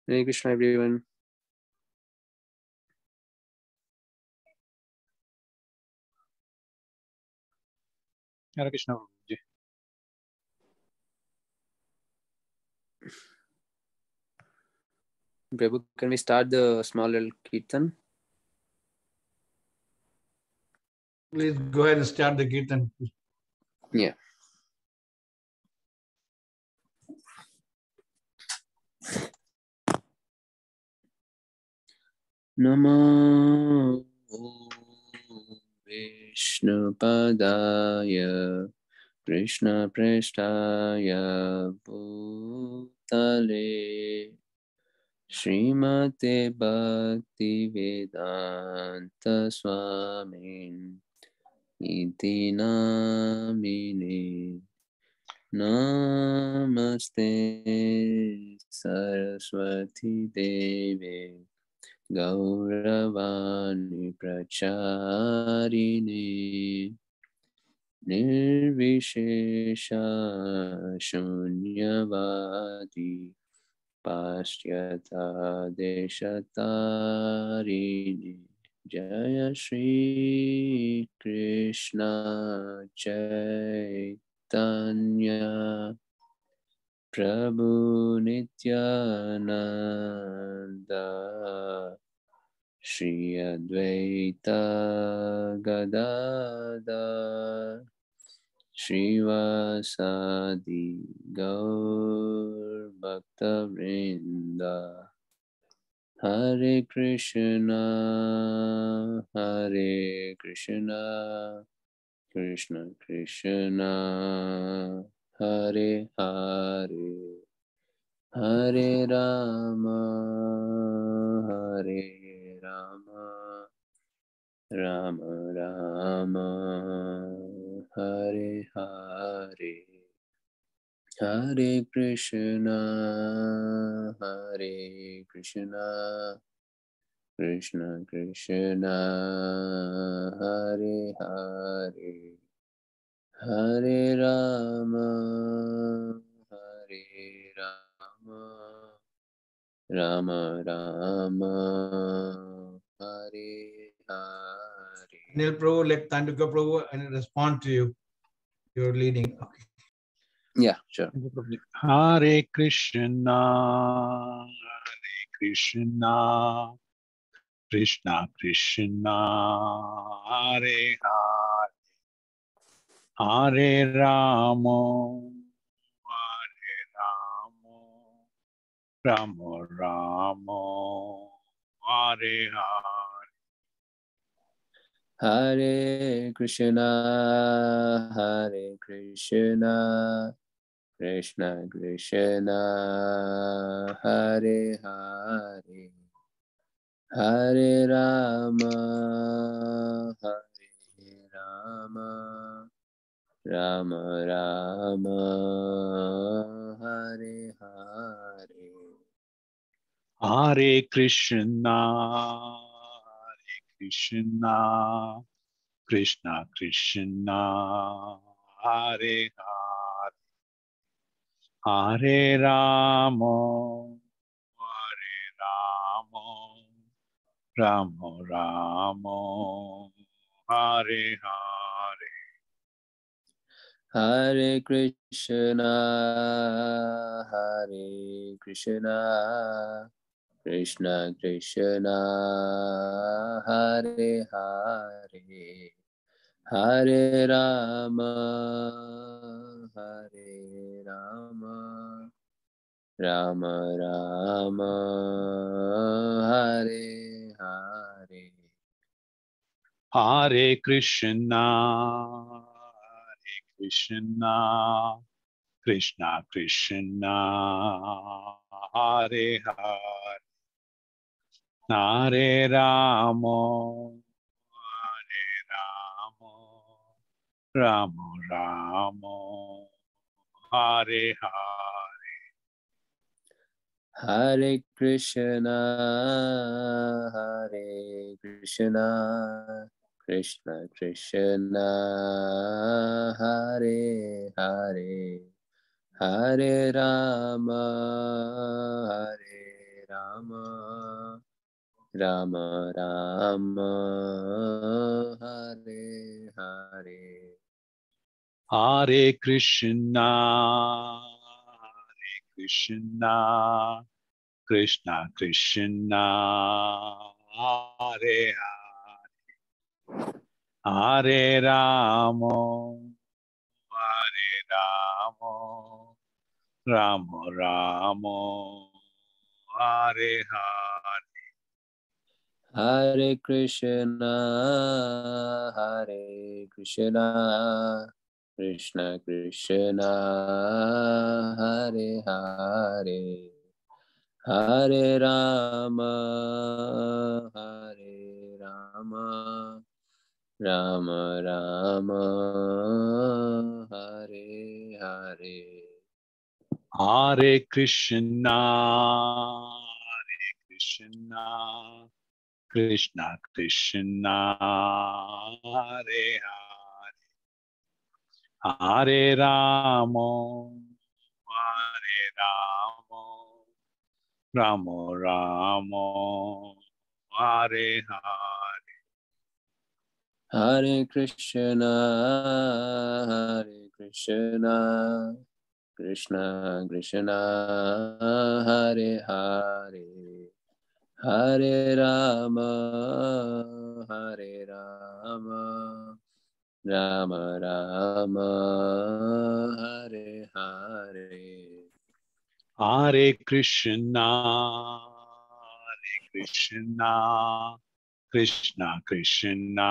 Hare Krishna, everyone. Hare Krishna. Prabhu, can we start the small little kirtan? Please go ahead and start the kirtan. Yeah. Namo Vishnu Padaya Krishna Prestaya Bhutale Srimate Bhakti Vedanta Swamin Iti Namine Namaste Saraswati Deve Gauravani Pracharini Nirvishesha Shunyavadi Paschyata Deshatarini Jaya Shri Krishna Chaitanya Prabhu Nityananda Shri Advaita Gadadhar Srivasadi Gaur Bhakta Vrinda Hare Krishna Krishna Krishna Hare Hare Hare Rama Rama Rama Hare Hare Hare Krishna Krishna Krishna Hare Hare Hare Rama Rama Rama Hare Hare. Neil Prabhu, let Tandika Prabhu and respond to you. You're leading. Okay. Yeah, sure. Hare Krishna, Krishna Krishna, Hare Hare, Hare Rama, Rama Rama, Hare Hare. Hare Krishna, Krishna Krishna, Hare Hare, Hare Rama, Rama Rama, Hare Hare. Hare Krishna, Krishna Krishna, Hare Hare, Hare Rama, Rama Rama, Hare Hare. Hare Krishna, Hare Krishna, Krishna Krishna, Hare Hare, Hare Rama, Hare Rama, Rama Rama, Hare Hare. Hare Krishna, Hare Krishna, Krishna Krishna, Hare Hare, Hare Rama, Hare Rama, Rama Rama, Hare Hare. Hare Krishna, Hare Krishna, Krishna Krishna, Hare Hare, Hare Rama, Hare Rama, Rama Rama, Hare Hare. Hare Krishna, Hare Krishna, Krishna Krishna, Hare Hare, Hare Rama, Hare Rama, Rama Rama, Hare Hare. Hare Krishna, Hare Krishna, Krishna Krishna, Hare Hare, Hare Rama, Hare Rama, Rama Rama, Hare Hare. Hare Krishna, Hare Krishna, Krishna Krishna, Hare Hare, Hare Rama, Hare Rama, Rama Rama, Hare Hare. Hare Krishna, Hare Krishna, Krishna Krishna, Hare Hare, Hare Rama, Hare Rama, Rama Rama, Hare Hare. Hare Krishna, Hare Krishna, Krishna Krishna,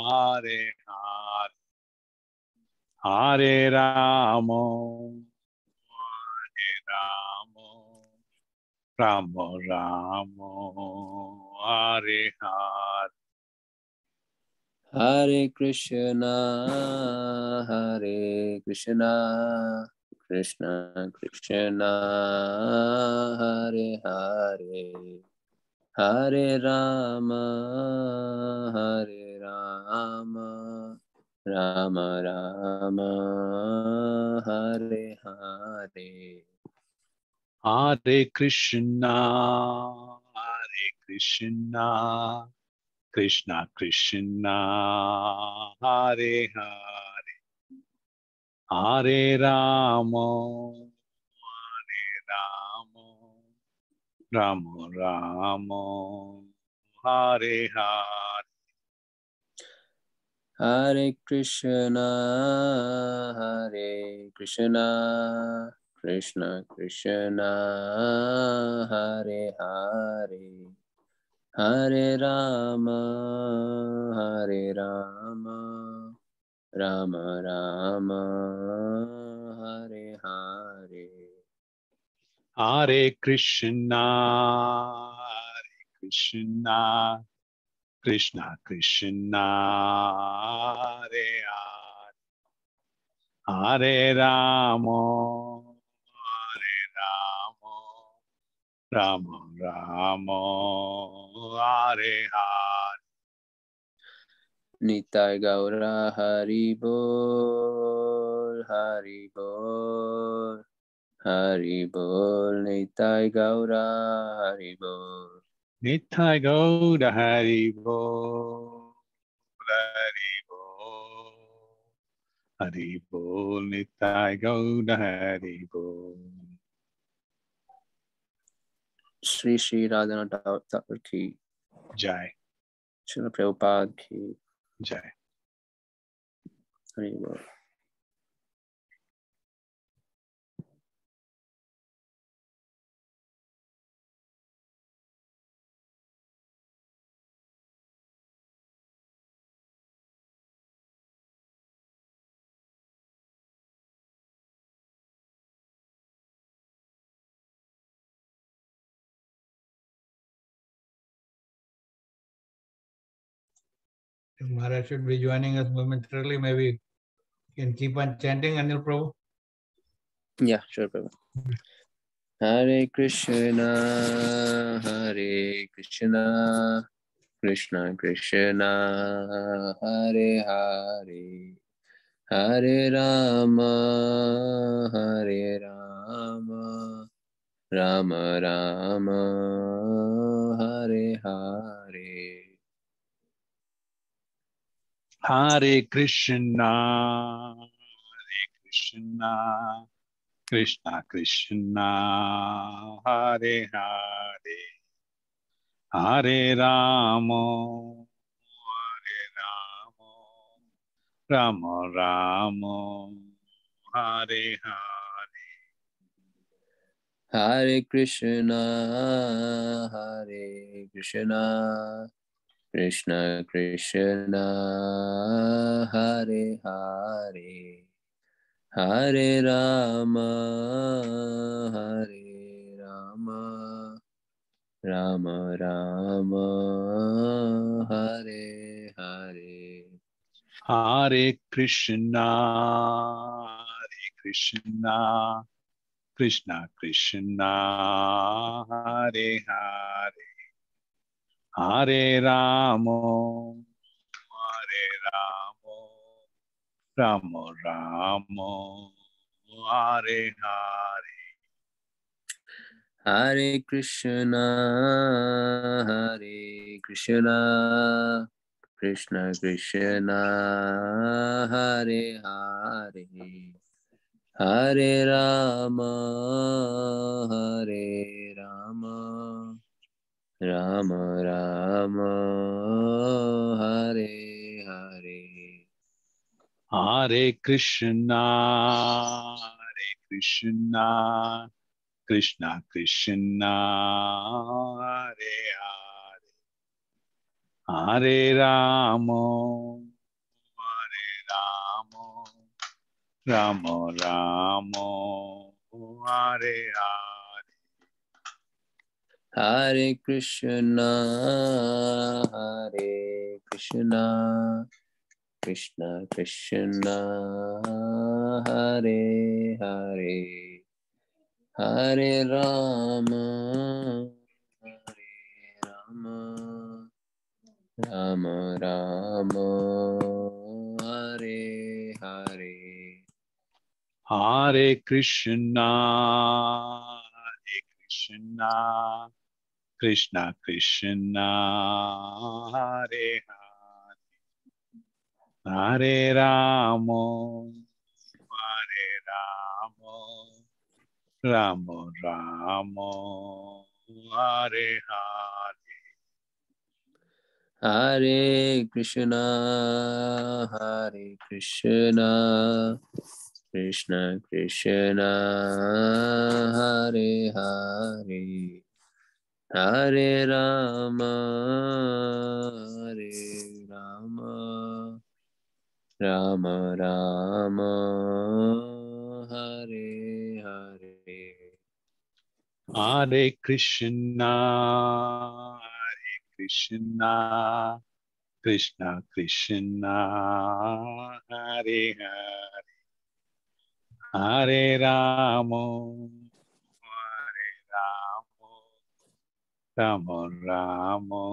Hare Hare, Hare Rama, Hare Rama, Rama Rama, Hare Hare. Hare Krishna, Hare Krishna, Krishna Krishna, Hare Hare, Hare Rama, Hare Rama, Rama Rama, Hare Hare. Hare Krishna, Hare Krishna, Krishna Krishna, Hare Hare, Hare Rama, Hare Rama, Rama Rama, Hare Hare. Hare Krishna, Hare Krishna, Krishna Krishna, Hare Hare, Hare Rama, Hare Rama, Rama Rama, Hare Hare. Hare Krishna, Hare Krishna, Krishna Krishna, Hare Hare, Hare Rama, Hare Rama, Rama Rama, Hare Hare. Nitai Gaura Hari Bol, Hari Bol, Hari Bol, Nitai Gaura Hari Bol. Nitai Gauda Hari Bo, Hari Bo, Hari Bol, Nitai Gauda Hari Bol. Shri Shri Radhanath Thakur ki Jai, Srila Prabhupada ki Jai. Hari Bol. Maharaj should be joining us momentarily. Maybe you can keep on chanting, Anil Prabhu. Yeah, sure, Prabhu. Hare Krishna, Hare Krishna, Krishna Krishna, Hare Hare, Hare Rama, Hare Rama, Rama Rama, Hare Hare. Hare Krishna, Krishna Krishna, Hare Hare, Hare Rama, Rama Rama, Hare Hare. Hare Krishna, Krishna Krishna, Hare Hare, Hare Rama, Rama Rama, Hare Hare. Hare Krishna, Krishna Krishna, Hare Hare, Hare Rama, Rama Rama, Hare Hare. Hare Krishna, Krishna Krishna, Hare Hare, Hare Rama, Rama Rama, Hare Hare. Hare Krishna, Krishna Krishna, Hare Hare, Hare Rama, Rama Rama, Hare Hare. Hare Krishna, Krishna Krishna, Hare Hare, Hare Rama, Rama Rama, Hare Hare. Hare Krishna, Krishna Krishna, Hare Hare, Hare Rama, Rama Rama, Hare Hare. Hare Krishna, Krishna Krishna, Hare Hare, Hare Rama, Rama Rama, Hare Hare. Hare Krishna, Krishna Krishna, Hare Hare, Hare Rama, Rama Rama,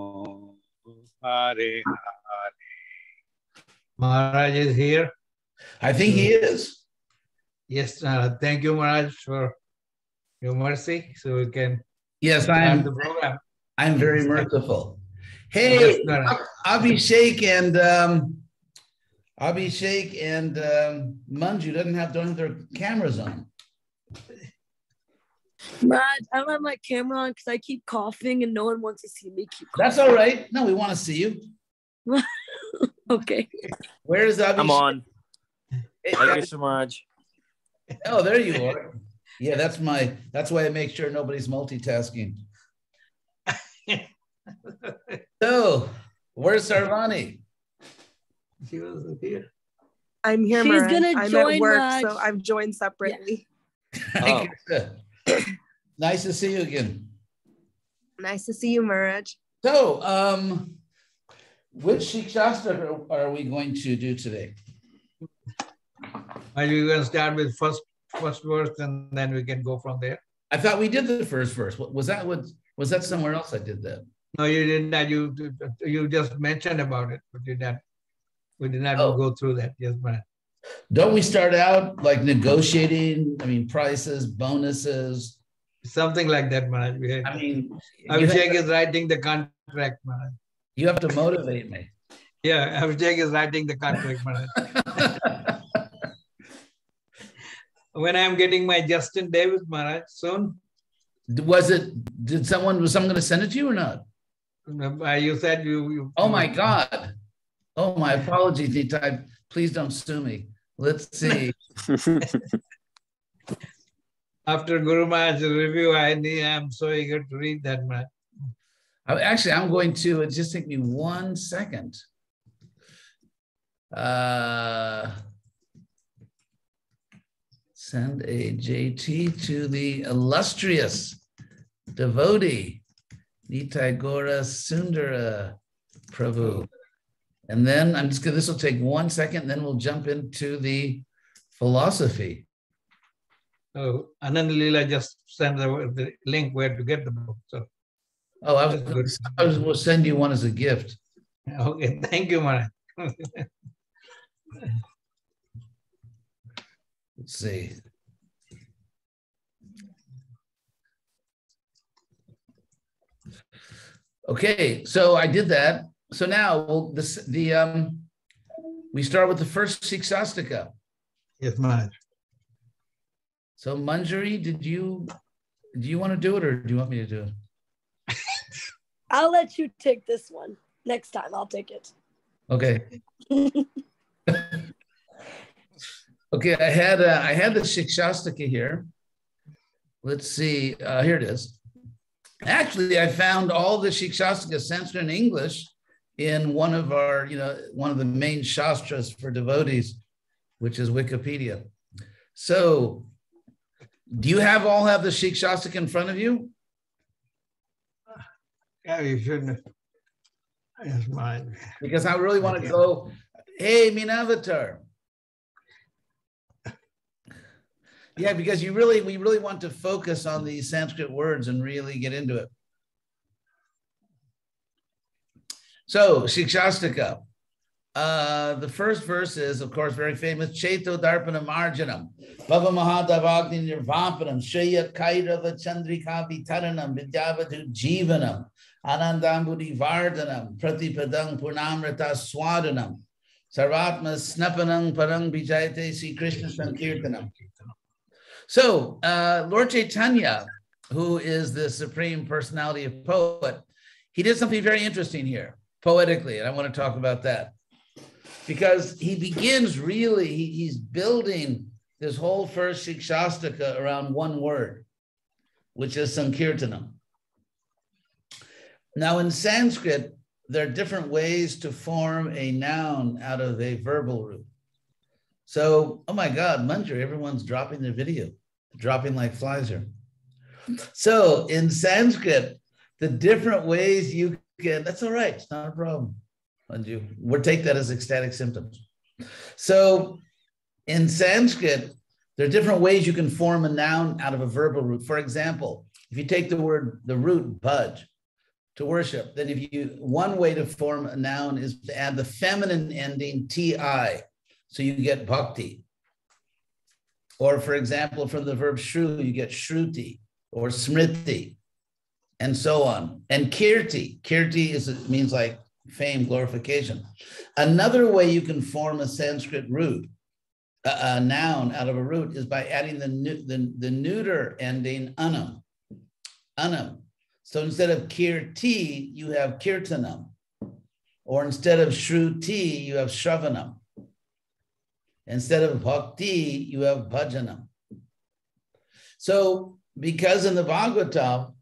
Hare Hare. Maharaj is here. I think he is. Yes, thank you, Maharaj, for your mercy. So we can Yes, start the program. I'm very merciful. Hey, Yes, Abhishek and Abhishek and Manju don't have their cameras on. Matt, I don't have my camera on because I keep coughing and no one wants to see me keep coughing. That's all right. No, we want to see you. Okay. Where is Abhishek? I'm on. Hey, Thank you so much. oh, there you are. Yeah, that's why I make sure nobody's multitasking. So, where's Sarvani? She wasn't here. I'm here, She's Maharaj. gonna I'm join at work, Raj. so I've joined separately. Thank you. Nice to see you again. Nice to see you, Maharaj. So, which Sikshastakam are we going to do today? Are you going to start with first verse and then we can go from there? I thought we did the first verse. Was that somewhere else I did that? No, you did not. You just mentioned about it, but we did not Oh. go through that. Yes, Maharaj. Don't we start out like negotiating? I mean, prices, bonuses. Something like that, Maharaj. I mean, Abhishek is writing the contract, Maharaj. you have to motivate me. Yeah, Abhishek is writing the contract, Maharaj. When I'm getting my Justin Davis, Maharaj, soon. Was someone going to send it to you or not? You said you Oh my God. Oh, my apologies, Nitai. Please don't sue me. Let's see. After Guru Maharaj's review, I'm so eager to read that, Maharaj. Actually, I'm going to, it just take me 1 second. Send a JT to the illustrious devotee, Nitai Gora Sundara Prabhu. And then this will take 1 second, then we'll jump into the philosophy. So Anand Leela just sent the link where to get the book. So, Oh, I will send you one as a gift. okay, thank you, Maharaj. Let's see. Okay, so I did that. So now we start with the first Sikshastakam. Yes, Maharaj. So Manjari, do you want to do it or do you want me to do it? I'll let you take this one. Next time, I'll take it. Okay. Okay, I had the Sikshastaka here. Let's see. Here it is. Actually, I found all the Sikshastaka Sanskrit and English in one of the main shastras for devotees, which is Wikipedia. So, do you all have the Sikshastaka in front of you? Yeah, you shouldn't. Yes, mine. Because I really want to go, hey, Minavatar. Yeah, because we really want to focus on these Sanskrit words and really get into it. So, Sikshastaka. The first verse is, of course, very famous. Cheto Darpana Marjanam, Bhava Mahadavagni Nirvampanam, Shreya Kairava Chandrika Vitaranam, Vidyavadu Jivanam, Anandamudi Vardhanam, Pratipadang Purnamrata Swadhanam, Sarvatma Snapanang Parang Vijayate Sri Krishna Sankirtanam. So, Lord Chaitanya, who is the supreme personality of poet, he did something very interesting here, poetically, and I want to talk about that. Because he begins he's building this whole first Sikshastaka around one word, which is Sankirtanam. Now in Sanskrit, there are different ways to form a noun out of a verbal root. So, oh my God, Manjari, everyone's dropping their video, dropping like flies here. So in Sanskrit, the different ways you can, that's all right, it's not a problem. We'll take that as ecstatic symptoms. So in Sanskrit, there are different ways you can form a noun out of a verbal root. For example, if you take the root bhaj, to worship, then one way to form a noun is to add the feminine ending ti. So you get bhakti. Or for example, from the verb shru, you get shruti or smriti and so on. And kirti means like fame, glorification. Another way you can form a Sanskrit root, a noun out of a root, is by adding the neuter ending anam. Anam. So instead of kirti, you have kirtanam. Or instead of shruti, you have shravanam. Instead of bhakti, you have bhajanam. So because in the Bhagavatam,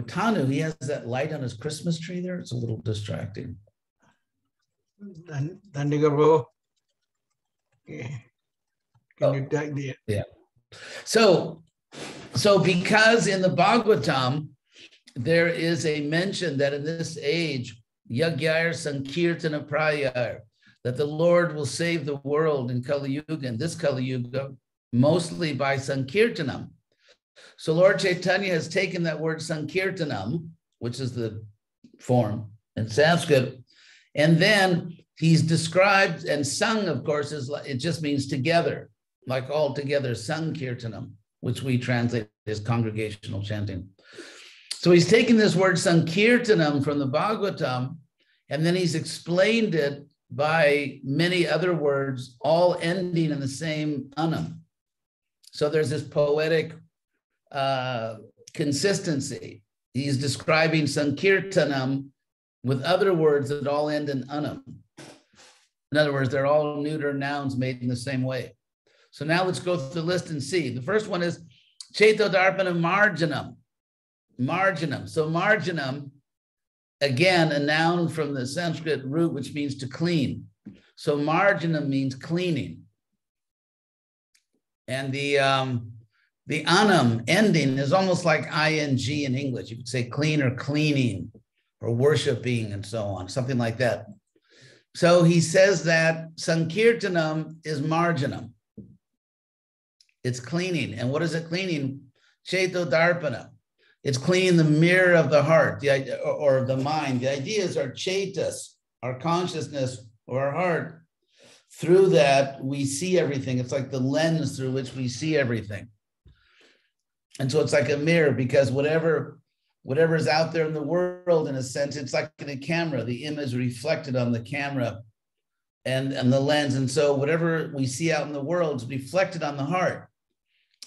Tanu, he has that light on his Christmas tree there. It's a little distracting. Dandika Prabhu. Can you tag the... Yeah. So because in the Bhagavatam, there is a mention that in this age, Yagyayar Sankirtana Prayar, that the Lord will save the world in Kali Yuga, in this Kali Yuga, mostly by Sankirtanam. So Lord Chaitanya has taken that word Sankirtanam, which is the form in Sanskrit, and then he's described and sung, of course, it just means together, like all together, Sankirtanam, which we translate as congregational chanting. So he's taken this word Sankirtanam from the Bhagavatam, and then he's explained it by many other words, all ending in the same anam. So there's this poetic consistency. He's describing Sankirtanam with other words that all end in anam. In other words, they're all neuter nouns made in the same way. So now let's go through the list and see. The first one is Chaitodarpana Marjanam. Marjanam. So Marjanam, again, a noun from the Sanskrit root, which means to clean. So Marjanam means cleaning. And the anam ending is almost like ing in English. You could say clean or cleaning or worshiping and so on, something like that. So he says that Sankirtanam is Marjanam. It's cleaning. And what is it cleaning? Chaitodarpana. It's cleaning the mirror of the heart, or the mind. The idea is our chaitas, our consciousness or our heart. Through that, we see everything. It's like the lens through which we see everything. And so it's like a mirror, because whatever is out there in the world, in a sense, it's like in a camera, the image reflected on the camera and the lens. And so whatever we see out in the world is reflected on the heart.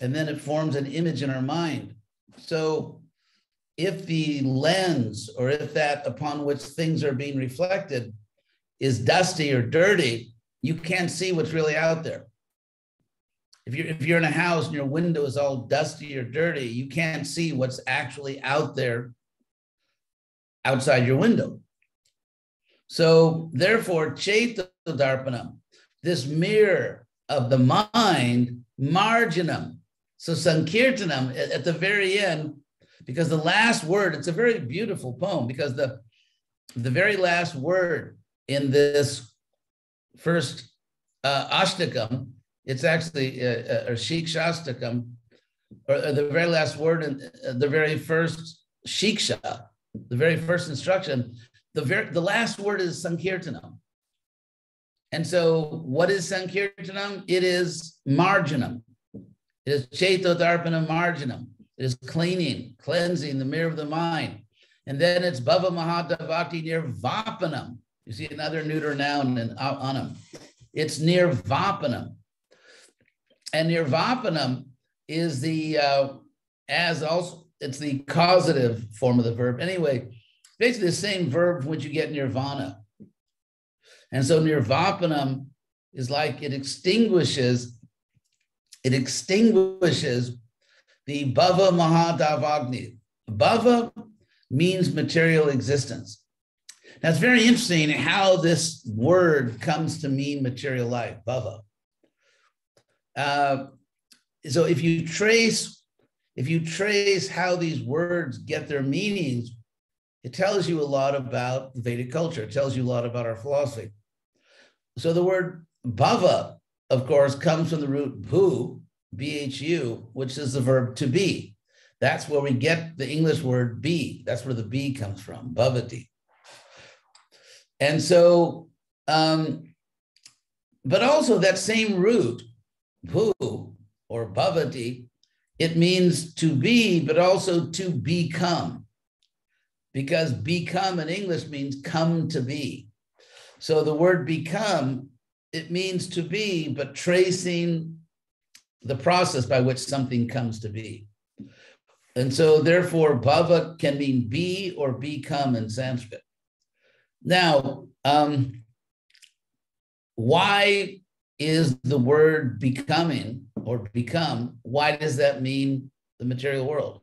And then it forms an image in our mind. So if the lens, or if that upon which things are being reflected is dusty or dirty, you can't see what's really out there. If you're in a house and your window is all dusty or dirty, you can't see what's actually out there outside your window. So therefore, Chaitodarpanam, this mirror of the mind, Marjanam. So Sankirtanam at the very end, because the last word, it's a very beautiful poem, because the very last word in this first Ashtakam, it's actually or Sikshastakam, or the very last word in the very first Shiksha, the very first instruction, the last word is Sankirtanam. And so what is Sankirtanam? It is Marjanam. It is Chaitodarpana Marjanam. It is cleansing the mirror of the mind. And then it's Bhava Mahadavakti Nirvapanam. You see another neuter noun in anam. It's Nirvapanam. And Nirvapanam is it's the causative form of the verb. Anyway, basically the same verb from which you get nirvana. And so Nirvapanam is like it extinguishes the Bhava Mahadavagni. Bhava means material existence. Now it's very interesting how this word comes to mean material life, Bhava. So if you trace how these words get their meanings, it tells you a lot about Vedic culture. It tells you a lot about our philosophy. So the word bhava, of course, comes from the root bhu, B-H-U, which is the verb to be. That's where we get the English word be. That's where the be comes from, bhavati. And so, but also that same root, bhu or bhavati, it means to be, but also to become. Because become in English means come to be. So the word become, it means to be, but tracing the process by which something comes to be. And so therefore, bhava can mean be or become in Sanskrit. Now, why is the word becoming or become, why does that mean the material world?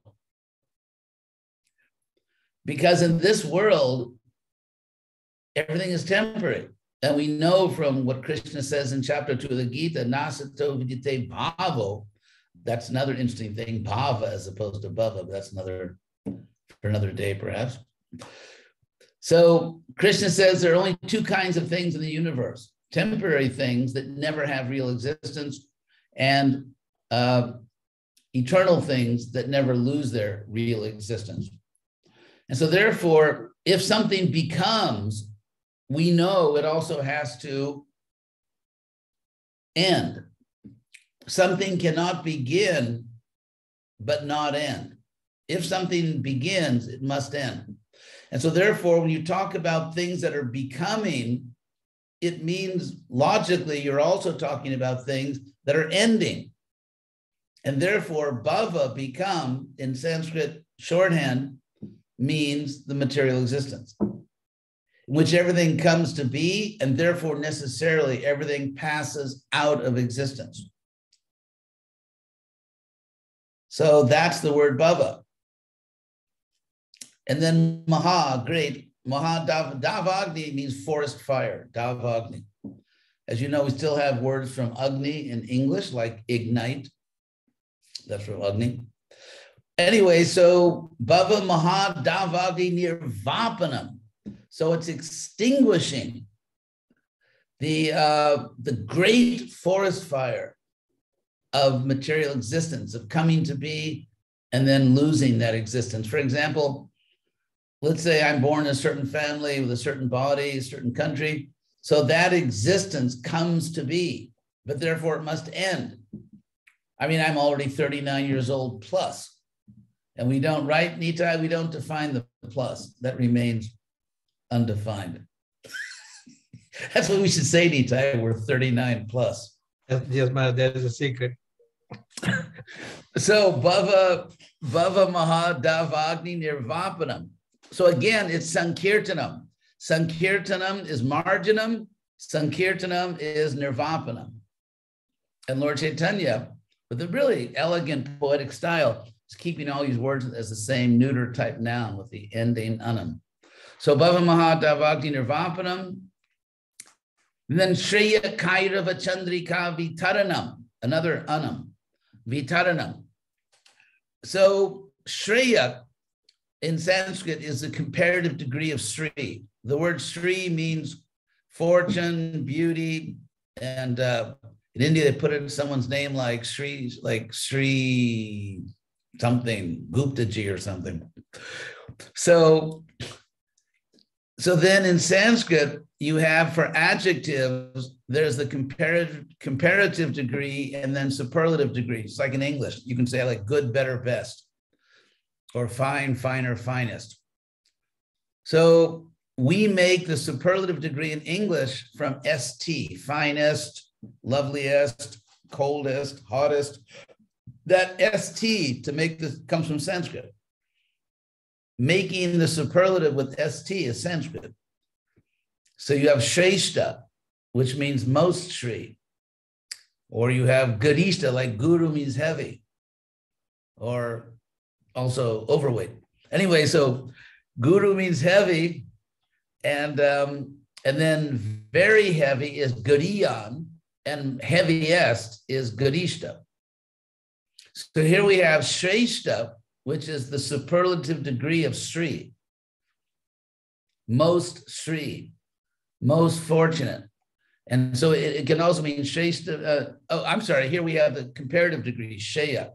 Because in this world, everything is temporary. And we know from what Krishna says in chapter 2 of the Gita, nasato vidyate bhavo. That's another interesting thing, bhava as opposed to bhava, but that's for another day perhaps. So Krishna says there are only two kinds of things in the universe: temporary things that never have real existence, and eternal things that never lose their real existence. And so therefore, if something becomes, we know it also has to end. Something cannot begin, but not end. If something begins, it must end. And so therefore, when you talk about things that are becoming, it means logically, you're also talking about things that are ending. And therefore, bhava, become, in Sanskrit shorthand, means the material existence, in which everything comes to be, and therefore necessarily everything passes out of existence. So that's the word bhava. And then maha, great. Maha davagni means forest fire, davagni. As you know, we still have words from agni in English, like ignite. That's from agni. Anyway, so bhava maha davagni nirvapanam. So it's extinguishing the great forest fire of material existence, of coming to be and then losing that existence. For example, let's say I'm born in a certain family with a certain body, a certain country. So that existence comes to be, but therefore it must end. I mean, I'm already 39 years old plus, and we don't, right, Nitai? We don't define the plus. That remains undefined. That's what we should say, Nitai. We're 39 plus. Yes, Maharaj, that is a secret. So bhava maha davagni nirvapanam. So again, it's sankirtanam. Sankirtanam is marjanam. Sankirtanam is nirvapanam. And Lord Chaitanya, with a really elegant poetic style, is keeping all these words as the same neuter type noun with the ending anam. So bhava maha davagni nirvapanam. And then shreya kairava chandrika vitaranam, another anam. Vitaranam. So Shreya in Sanskrit is the comparative degree of Sri. The word Sri means fortune, beauty, and in India they put it in someone's name like Sri something, Guptaji or something. So then in Sanskrit, you have for adjectives, there's the comparative degree and then superlative degree. It's like in English, you can say like good, better, best, or fine, finer, finest. So we make the superlative degree in English from ST, finest, loveliest, coldest, hottest. That ST to make this comes from Sanskrit. Making the superlative with ST is Sanskrit. So you have Shrestha, which means most Shri. Or you have Gadishta, like Guru means heavy. Or also overweight. Anyway, so Guru means heavy. And then very heavy is Gadiyan. And heaviest is Gadishta. So here we have Shrestha, which is the superlative degree of Sri. Most Sri, most fortunate. And so it can also mean Shrestha. Here we have the comparative degree, Shreya.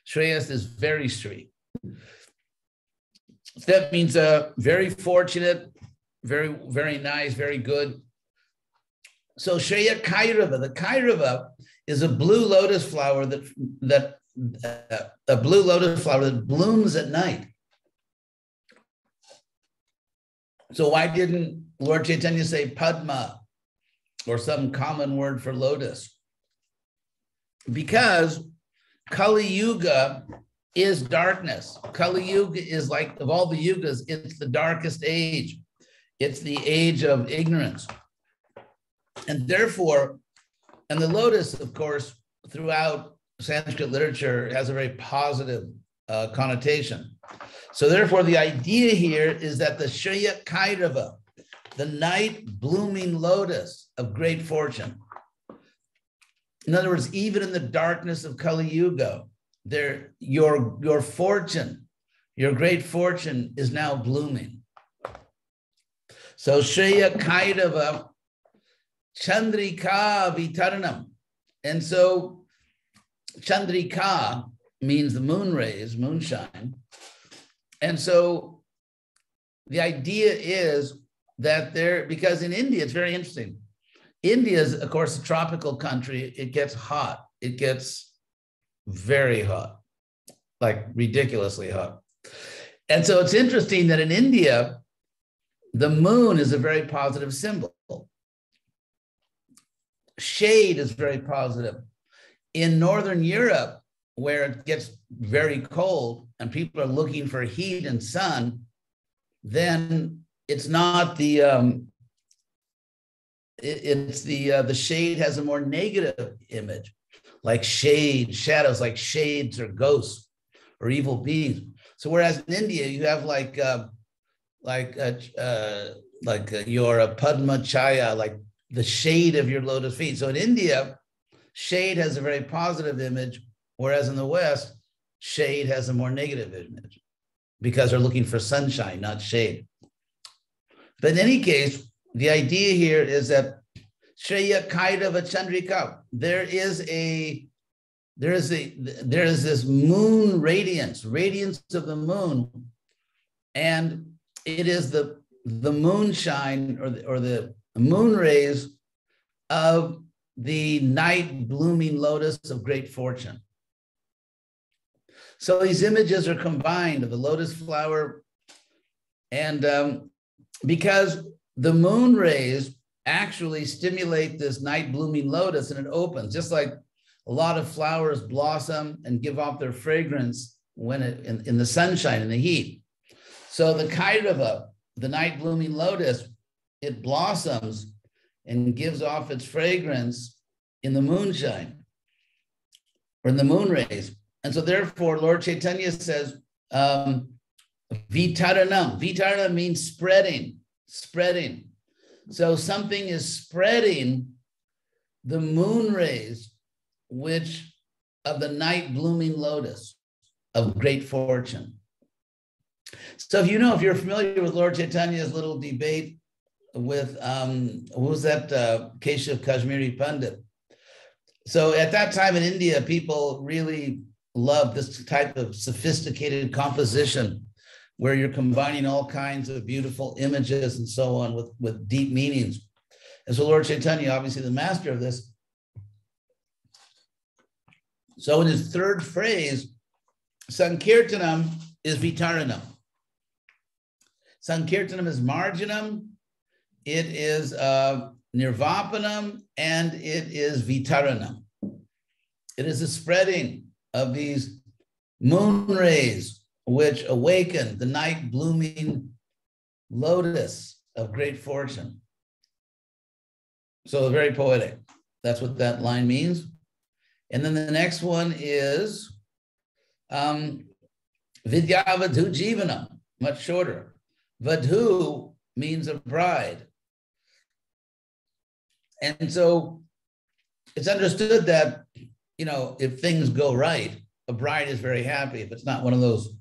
Shreyas is very Sri. So that means very fortunate, very, very nice, very good. So Shreya Kairava, the Kairava is a blue lotus flower that a blue lotus flower that blooms at night. So why didn't Lord Chaitanya say Padma or some common word for lotus? Because Kali Yuga is darkness. Kali Yuga is like, of all the yugas, it's the darkest age. It's the age of ignorance. And therefore, and the lotus, of course, throughout Sanskrit literature has a very positive connotation. So therefore, the idea here is that the Shaya Kairava, the night blooming lotus of great fortune. In other words, even in the darkness of Kali Yuga, your fortune, your great fortune is now blooming. So Shreya Kairava Chandrika Vitaranam. And so Chandrika means the moon rays, moonshine. And so the idea is that because in India, it's very interesting. India is, of course, a tropical country. It gets hot. It gets very hot, like ridiculously hot. And so it's interesting that in India, the moon is a very positive symbol. Shade is very positive. In Northern Europe, where it gets very cold and people are looking for heat and sun, then it's not the the shade has a more negative image, like shadows, like shades or ghosts or evil beings. So whereas in India you have like your Padma Chaya, like the shade of your lotus feet. So in India, shade has a very positive image, whereas in the West, shade has a more negative image because they're looking for sunshine, not shade. But in any case, the idea here is that Shreya Kairava Chandrika, there is this moon radiance of the moon, and it is the moonshine or the moon rays of the night blooming lotus of great fortune. So these images are combined of the lotus flower, and because the moon rays actually stimulate this night blooming lotus, and it opens, just like a lot of flowers blossom and give off their fragrance when in the sunshine, in the heat. So the Kairava, the night blooming lotus, it blossoms and gives off its fragrance in the moonshine or in the moon rays. And so therefore, Lord Chaitanya says, Vitaranam. Vitaranam means spreading. So something is spreading the moon rays, which of the night blooming lotus of great fortune. So if you're familiar with Lord Chaitanya's little debate with, who was that, Keshav Kashmiri Pandit. So at that time in India, people really loved this type of sophisticated composition where you're combining all kinds of beautiful images and so on with deep meanings. And so Lord Chaitanya, obviously the master of this. So in his third phrase, Sankirtanam is Vitaranam. Sankirtanam is Marjanam, it is Nirvapanam, and it is Vitaranam. It is the spreading of these moon rays which awaken the night blooming lotus of great fortune. So very poetic. That's what that line means. And then the next one is Vidyavadhu Jivanam, much shorter. Vadhu means a bride. And so it's understood that, if things go right, a bride is very happy. If it's not one of those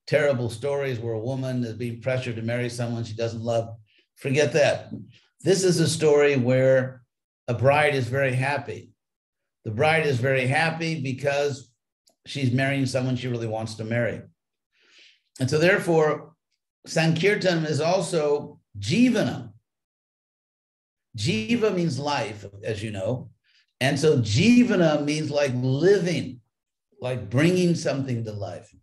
terrible stories where a woman is being pressured to marry someone she doesn't love, forget that. This is a story where a bride is very happy. The bride is very happy because she's marrying someone she really wants to marry. And so therefore, Sankirtan is also Jivanam. Jiva means life, as you know. And so Jivana means like living like bringing something to life.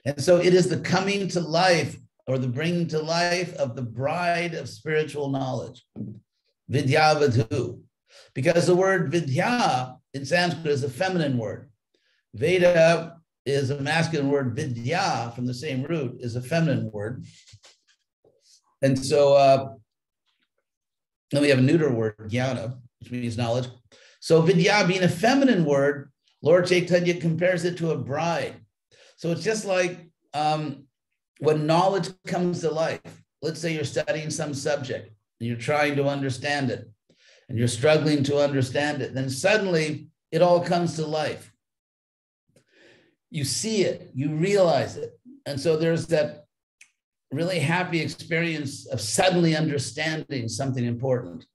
And so it is the coming to life or the bringing to life of the bride of spiritual knowledge, Vidyavadhu. Because the word Vidya in Sanskrit is a feminine word. Veda is a masculine word. Vidya, from the same root, is a feminine word. And so then we have a neuter word, jnana, which means knowledge. So Vidya being a feminine word, Lord Chaitanya compares it to a bride. So it's just like when knowledge comes to life. Let's say you're studying some subject and you're trying to understand it and you're struggling to understand it. Then suddenly it all comes to life. You see it, you realize it. And so there's that really happy experience of suddenly understanding something important.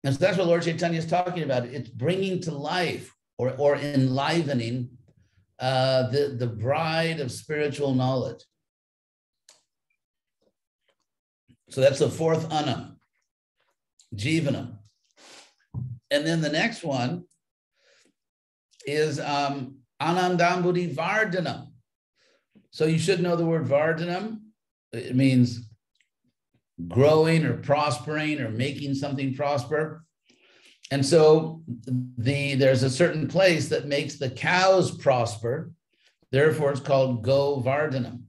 And so that's what Lord Chaitanya is talking about. It's bringing to life or enlivening the bride of spiritual knowledge. So that's the fourth anam, jivanam. And then the next one is Anandamudi Vardhanam. So you should know the word Vardhanam. It means growing or prospering or making something prosper. And so there's a certain place that makes the cows prosper. Therefore, it's called Govardhanam.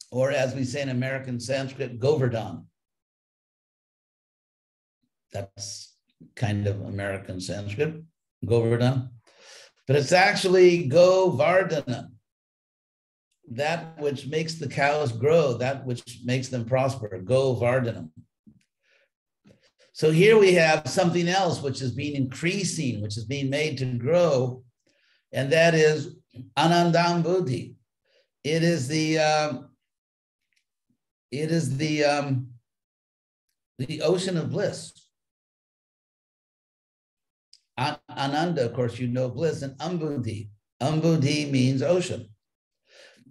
Or as we say in American Sanskrit, Govardhan. That's kind of American Sanskrit, Govardhan. But it's actually Govardhanam. That which makes the cows grow, that which makes them prosper, Govardhanam. So here we have something else which is being increasing, which is being made to grow, and that is Anandamudi. It is the ocean of bliss. Ananda, of course, you know bliss, and Ambudi. Ambudi means ocean.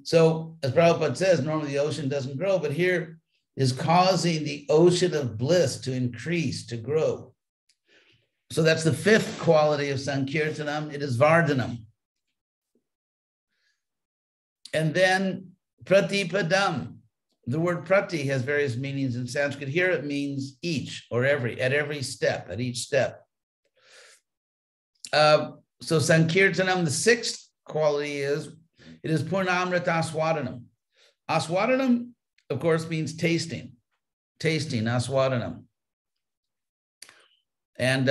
So as Prabhupada says, normally the ocean doesn't grow, but here is causing the ocean of bliss to increase, to grow. So that's the fifth quality of Sankirtanam. It is Vardhanam. And then Pratipadam. The word prati has various meanings in Sanskrit. Here it means each or every, at every step, at each step. So Sankirtanam, the sixth quality is, it is Purnamrita Swadhanam. Aswadhanam, of course, means tasting. Tasting, Aswadhanam. And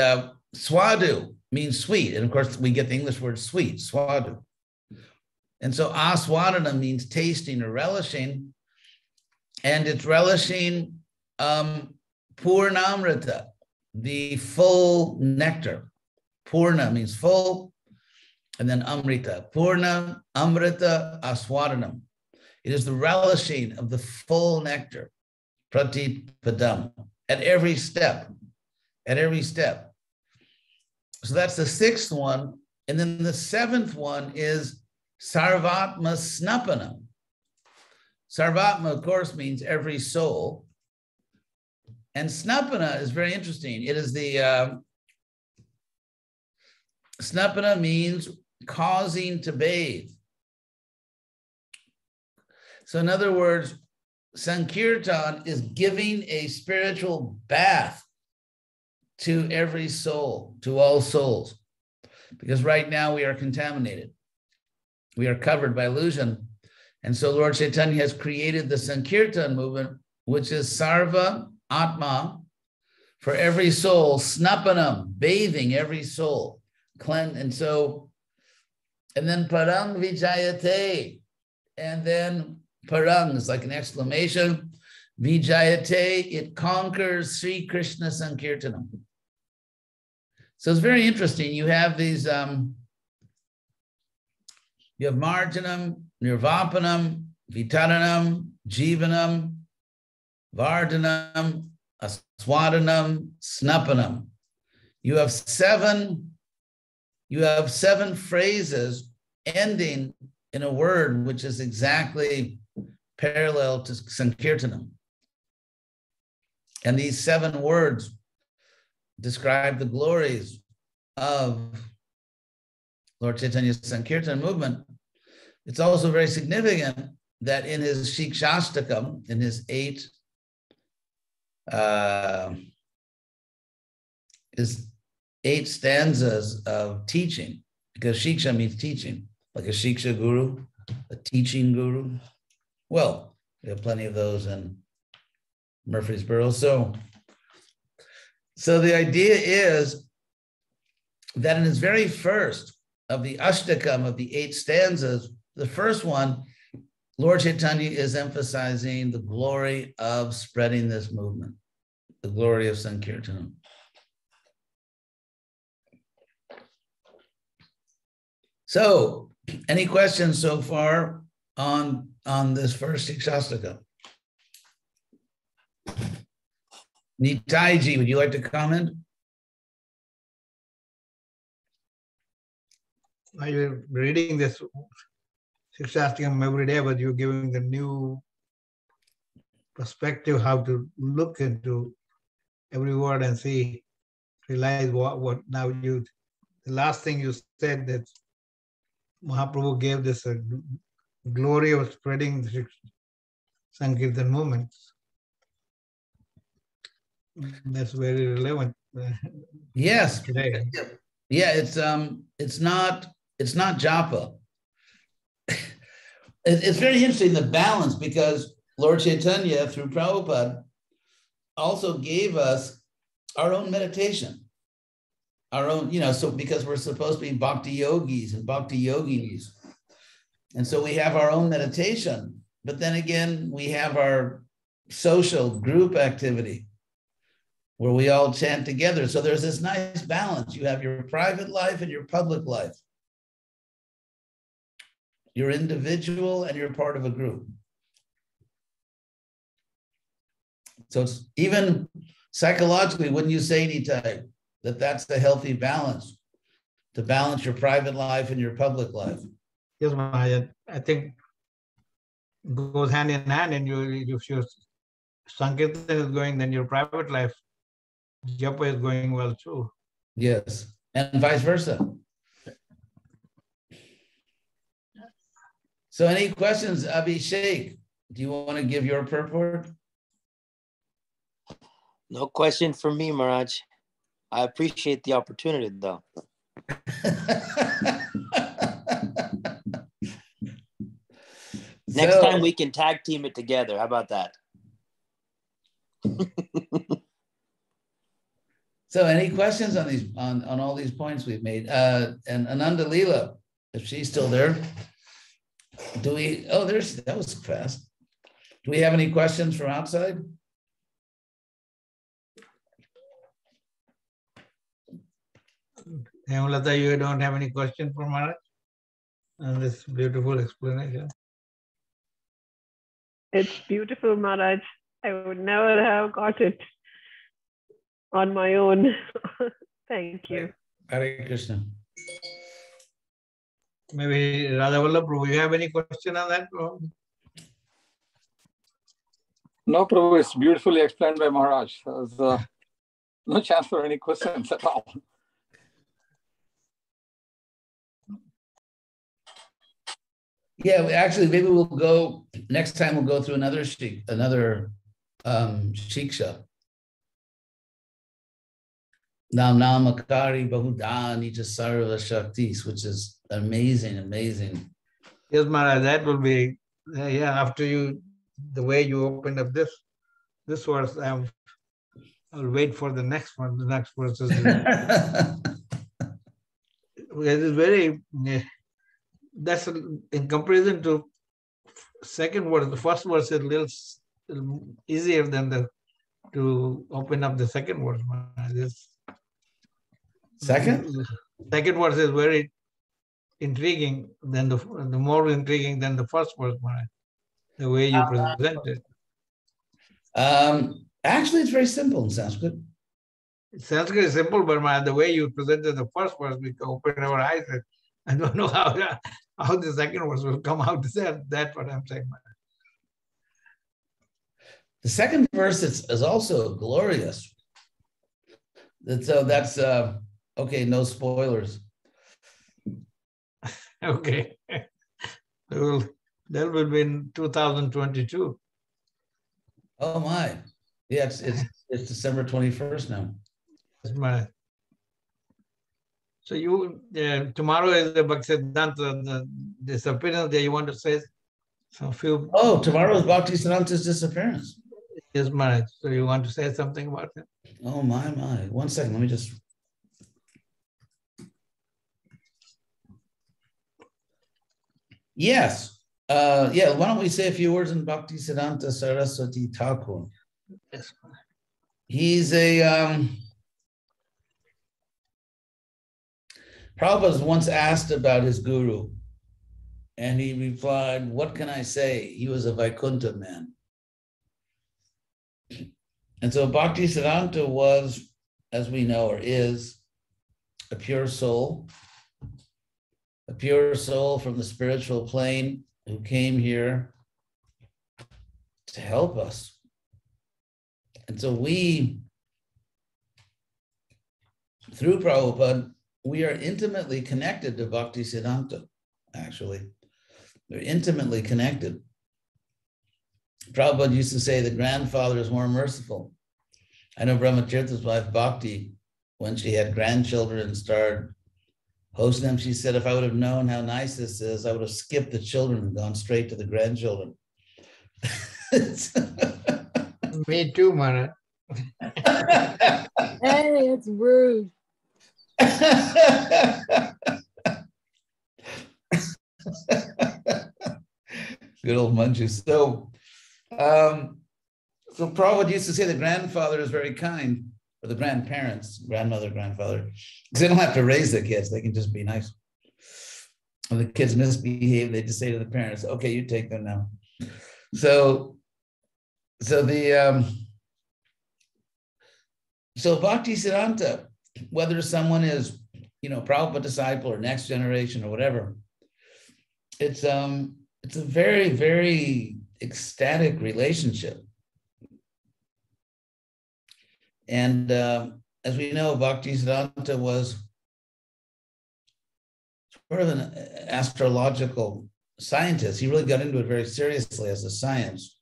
Swadu means sweet. And of course, we get the English word sweet, Swadu. And so Aswadhanam means tasting or relishing. And it's relishing Purnamrita, the full nectar. Purna means full, and then Amrita. Purna, Amrita, Aswadhanam. It is the relishing of the full nectar, Pratipadam, at every step, at every step. So that's the sixth one. And then the seventh one is Sarvatma Snapanam. Sarvatma, of course, means every soul. And Snapana is very interesting. It is the, Snapana means causing to bathe. So in other words, Sankirtan is giving a spiritual bath to every soul, to all souls. Because right now we are contaminated. We are covered by illusion. And so Lord Chaitanya has created the Sankirtan movement, which is Sarva Atma, for every soul, Snapanam, bathing every soul. And so, and then Parang Vijayate, and then Parang is like an exclamation. Vijayate, it conquers Sri Krishna Sankirtanam. So it's very interesting. You have these, you have Marjanam, Nirvapanam, Vitaranam, Jivanam, Vardhanam, Aswadhanam, Snapanam. You have seven phrases ending in a word which is exactly parallel to Sankirtanam. And these 7 words describe the glories of Lord Chaitanya's Sankirtan movement, it's also very significant that in his Sikshastakam, in his eight stanzas of teaching, because Shiksha means teaching, like a Shiksha guru, a teaching guru. Well, we have plenty of those in Murfreesboro. So the idea is that in his very first of the Ashtakam, of the 8 stanzas, the first one, Lord Chaitanya is emphasizing the glory of spreading this movement, the glory of Sankirtanam. So, any questions so far on this first Sikshastakam? Nitaiji, would you like to comment? I'm reading this Sikshastakam every day, but you're giving the new perspective, how to look into every word and see, realize what now the last thing you said, that Mahaprabhu gave this glory of spreading the Sankirtan movement. That's very relevant. Yes. Today. Yeah, it's not japa. It's very interesting, the balance, because Lord Chaitanya, through Prabhupada, also gave us our own meditation. Our own, so because we're supposed to be bhakti yogis and bhakti yoginis. And so we have our own meditation, but then again, we have our social group activity where we all chant together. So there's this nice balance. You have your private life and your public life. You're individual and you're part of a group. So it's even psychologically, wouldn't you say, Nitai, that that's a healthy balance, to balance your private life and your public life? Yes, Maharaj. I think it goes hand in hand, and if your Sankirtan is going, then your private life, japa is going well too. Yes, and vice versa. So any questions, Abhishek? Do you want to give your purport? No question for me, Maharaj. I appreciate the opportunity, though. Next time we can tag team it together. How about that? So any questions on these on all these points we've made? And Ananda Leela, if she's still there. Do we, that was fast. Do we have any questions from outside? Hemalata, you don't have any question for Maharaj on this beautiful explanation? It's beautiful, Maharaj. I would never have got it on my own. Thank you. Hare Krishna. Maybe Radha Vallabh, Prabhu, you have any question on that? No, Prabhu, it's beautifully explained by Maharaj. There's no chance for any questions at all. Yeah, actually, maybe we'll go, next time we'll go through another shiksha. Namakari Bahudani Sarva Shaktis, which is amazing. Yes, Maharaj, that will be, after the way you opened up this verse, I'll wait for the next one. The next verse is it is very, that's in comparison to second verse. The first verse is a little easier than to open up the second verse. Second verse is very intriguing, than the more intriguing than the first verse, the way you present it. Actually, it's very simple in Sanskrit. Sanskrit is simple, but the way you presented the first verse, we can open our eyes. I don't know how the second verse will come out. That's what I'm saying. The second verse is also glorious. So that's okay. No spoilers. Okay. That will be in 2022. Oh my. Yeah, it's December 21st now. That's my. So you tomorrow is the Bhaktisiddhanta, the disappearance that you want to say some few. Oh, tomorrow is Bhaktisiddhanta's disappearance. Yes, Maharaj. So you want to say something about it? Oh my. 1 second, let me just. Yes. Yeah, why don't we say a few words in Bhaktisiddhanta Saraswati Thakur? Yes. He's a Prabhupada was once asked about his guru, and he replied, "What can I say? He was a Vaikuntha man." And so Bhaktisiddhanta was, as we know, or is, a pure soul from the spiritual plane who came here to help us. And so we, through Prabhupada, we are intimately connected to Bhaktisiddhanta, actually. They're intimately connected. Prabhupada used to say the grandfather is more merciful. I know Brahmatirtha's wife, Bhakti, when she had grandchildren and started hosting them, she said, if I would have known how nice this is, I would have skipped the children and gone straight to the grandchildren. Me too, Maharaj. Hey, it's rude. Good old Manju. So Prabhupada used to say the grandfather is very kind, or the grandparents, grandmother, grandfather, because they don't have to raise the kids. They can just be nice. When the kids misbehave, they just say to the parents, okay, you take them now. So Bhaktisiddhanta, whether someone is, Prabhupada disciple or next generation or whatever, it's a very, very ecstatic relationship. And as we know, Bhaktisiddhanta was sort of an astrological scientist. He really got into it very seriously as a science.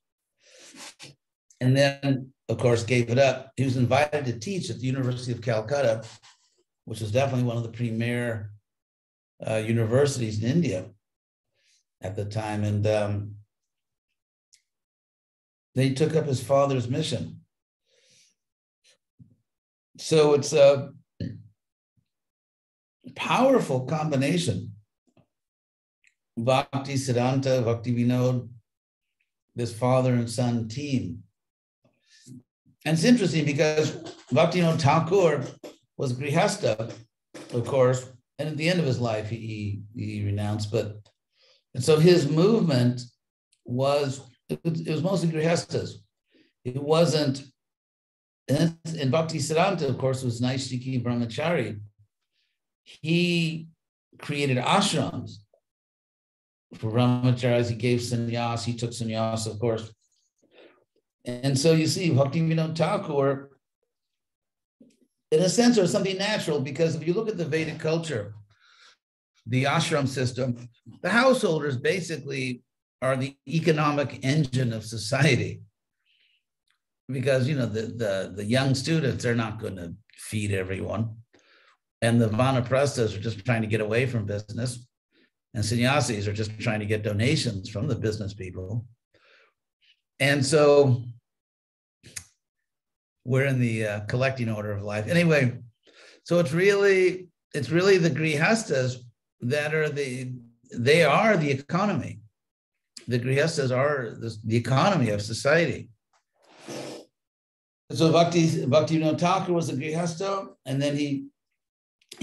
And then, of course, gave it up. He was invited to teach at the University of Calcutta, which was definitely one of the premier universities in India at the time. And then he took up his father's mission. So it's a powerful combination. Bhaktisiddhanta, Bhaktivinoda, this father and son team. And it's interesting because Bhaktivinoda Thakur was Grihastha, of course, and at the end of his life, he renounced. And so his movement was mostly Grihasthas. It wasn't, and Bhaktisiddhanta, of course, was Naishiki Brahmachari. He created ashrams for brahmacharis. He gave sannyas, he took sannyas, of course. And so you see, Bhaktivinoda Thakur, in a sense, there's something natural, because if you look at the Vedic culture, the ashram system, the householders basically are the economic engine of society. Because, the young students, they're not going to feed everyone. And the vanaprasthas are just trying to get away from business. And sannyasis are just trying to get donations from the business people. And so we're in the collecting order of life. Anyway, so it's really the grihasthas that are the economy. The grihasthas are the economy of society. So Bhaktivinoda Thakur was a grihastha, and then he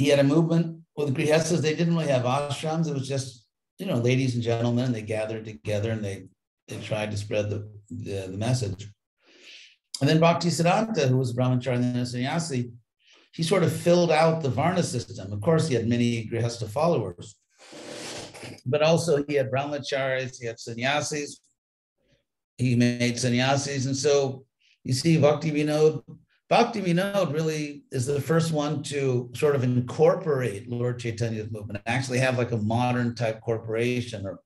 had a movement with the grihasthas. They didn't really have ashrams. It was just, ladies and gentlemen, and they gathered together and they tried to spread the message. And then Bhaktisiddhanta, who was a brahmachari and then a sannyasi, he sort of filled out the varna system. Of course, he had many grihastha followers, but also he had brahmacharis, he had sannyasis, he made sannyasis. And so you see Bhaktivinoda Bhakti Vinod really is the first one to sort of incorporate Lord Chaitanya's movement, actually have like a modern type corporation or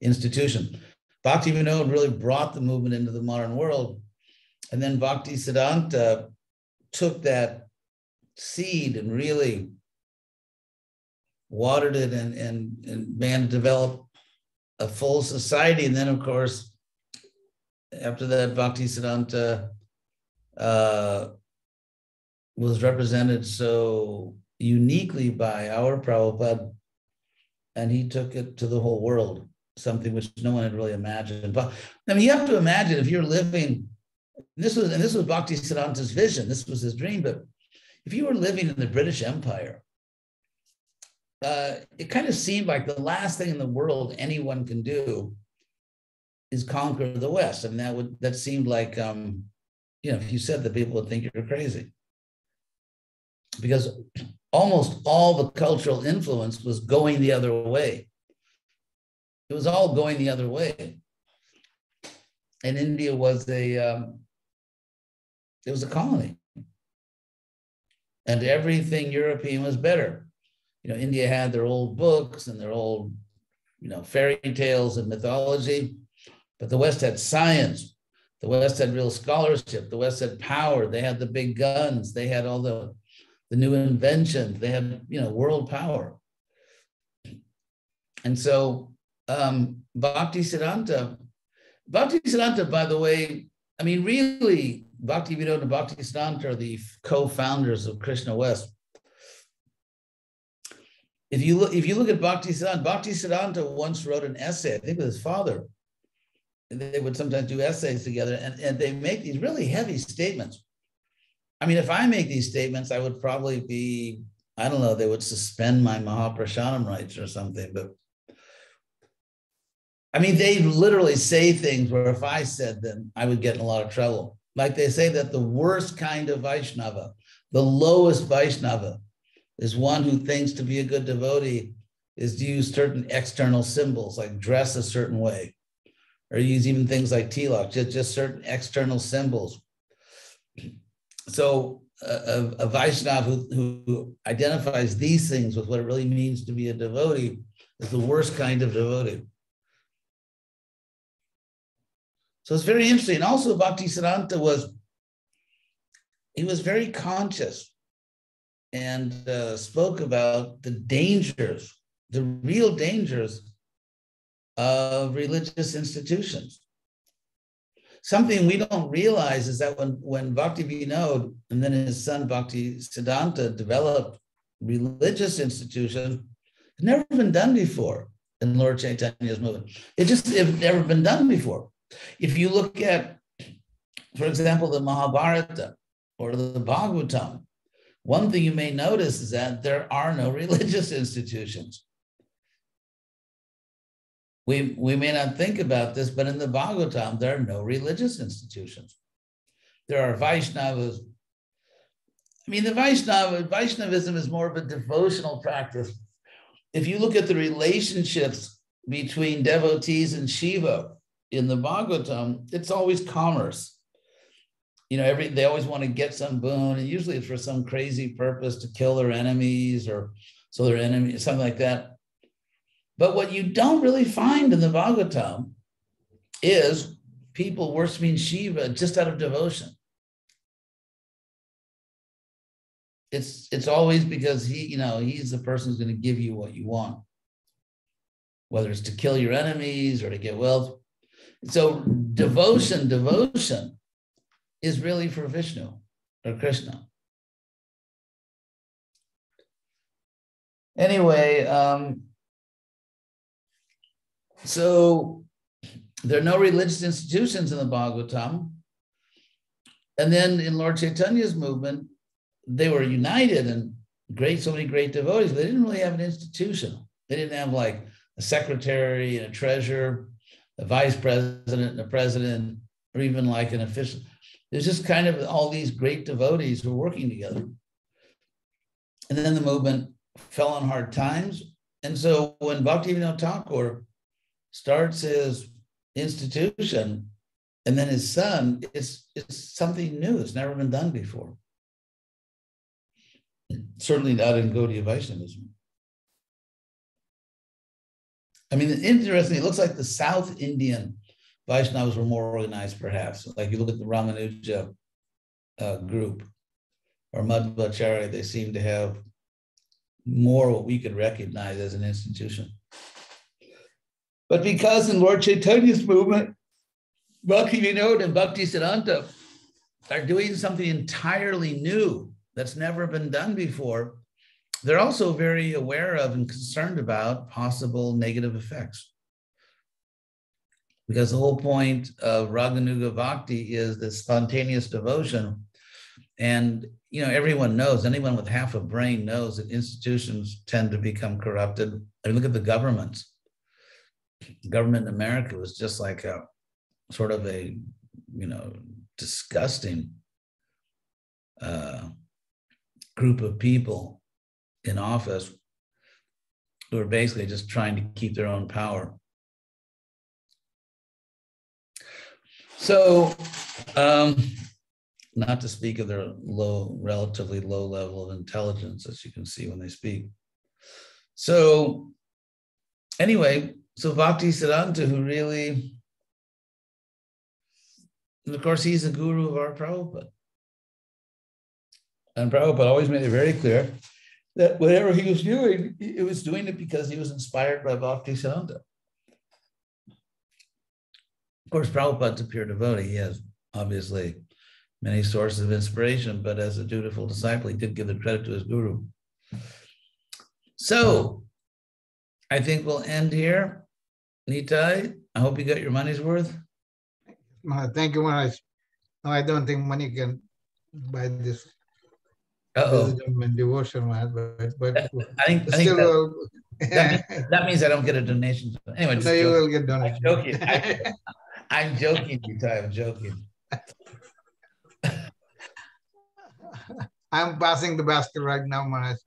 institution. Bhakti Vinod really brought the movement into the modern world. And then Bhakti Siddhanta took that seed and really watered it and began to develop a full society. And then, of course, after that, Bhakti Siddhanta was represented so uniquely by our Prabhupada, and he took it to the whole world, something which no one had really imagined. But I mean, you have to imagine if you're living, this was Bhakti Siddhanta's vision, this was his dream, but if you were living in the British Empire, it kind of seemed like the last thing in the world anyone can do is conquer the West. I mean, that seemed like, if you said that, people would think you're crazy. Because almost all the cultural influence was going the other way. It was all going the other way. And India was it was a colony. And everything European was better. India had their old books and their old, fairy tales and mythology, but the West had science. The West had real scholarship. The West had power. They had the big guns. They had all the new inventions. They had, world power. And so Bhakti Siddhanta, by the way, I mean, really, Bhakti Vinod and Bhakti Siddhanta are the co-founders of Krishna West. If you look at Bhakti Siddhanta once wrote an essay, I think with his father. They would sometimes do essays together, and they make these really heavy statements. I mean, if I make these statements, I would probably be, I don't know, they would suspend my Mahaprashanam rights or something. But I mean, they literally say things where if I said them, I would get in a lot of trouble. Like they say that the worst kind of Vaishnava, the lowest Vaishnava, is one who thinks to be a good devotee is to use certain external symbols, like dress a certain way, or use even things like tilak, just certain external symbols. So a Vaishnava who identifies these things with what it really means to be a devotee is the worst kind of devotee. So it's very interesting. And also Bhakti Siddhanta was very conscious and spoke about the dangers, the real dangers of religious institutions. Something we don't realize is that when Bhakti Vinod and then his son Bhakti Siddhanta developed religious institutions, it's never been done before in Lord Chaitanya's movement. It's never been done before. If you look at, for example, the Mahabharata or the Bhagavatam, one thing you may notice is that there are no religious institutions. We may not think about this, but in the Bhagavatam, there are no religious institutions. There are Vaishnavas. I mean, the Vaishnavism is more of a devotional practice. If you look at the relationships between devotees and Shiva in the Bhagavatam, it's always commerce. They always want to get some boon, and usually it's for some crazy purpose to kill their enemies or so their enemies, something like that. But what you don't really find in the Bhagavatam is people worshiping Shiva just out of devotion. It's always because he's the person who's going to give you what you want, whether it's to kill your enemies or to get wealth. So devotion is really for Vishnu or Krishna. Anyway, so there are no religious institutions in the Bhagavatam. And then in Lord Chaitanya's movement, they were united and so many great devotees, but they didn't really have an institution. They didn't have like a secretary and a treasurer, a vice president and a president, or even like an official. There's just kind of all these great devotees who were working together. And then the movement fell on hard times. And so when Bhaktivinoda Thakur starts his institution, And then his son, it's something new. It's never been done before. Certainly not in Gaudiya Vaishnavism. I mean, interestingly, it looks like the South Indian Vaishnavas were more organized, perhaps. Like you look at the Ramanuja group or Madhvacharya, they seem to have more what we could recognize as an institution. But because in Lord Chaitanya's movement, Bhakti Vinod and Bhakti Siddhanta are doing something entirely new that's never been done before, they're also very aware of and concerned about possible negative effects. Because the whole point of Raganuga Bhakti is the spontaneous devotion. And everyone knows, anyone with half a brain knows that institutions tend to become corrupted. I mean, look at the governments. The government in America was just like a sort of a, disgusting group of people in office who are basically just trying to keep their own power. So, not to speak of their relatively low level of intelligence, as you can see when they speak. So, anyway, so Bhakti Siddhanta, who really, and of course, he's the guru of our Prabhupada. And Prabhupada always made it very clear that whatever he was doing, he was doing it because he was inspired by Bhakti Siddhanta. Of course, Prabhupada's a pure devotee. He has obviously many sources of inspiration, but as a dutiful disciple, he did give the credit to his guru. So I think we'll end here. Nitai, I hope you got your money's worth. Thank you, Maharaj. No, I don't think money can buy this wisdom and devotion, but I think that means I don't get a donation. Anyway, just you will get donation. I'm joking, Nitai, I'm joking. I'm passing the basket right now, Maharaj.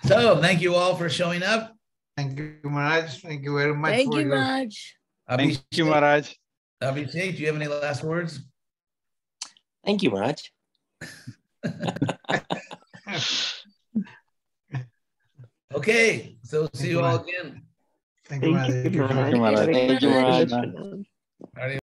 So, thank you all for showing up. Thank you, Maharaj. Thank you very much. Thank you, Maharaj. Thank you, Maharaj. Abhishek, do you have any last words? Thank you, Maharaj. Okay, so see you all again. Thank you, Maharaj. Thank you, Maharaj. Thank you, Maharaj.